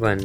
1،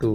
2،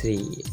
3،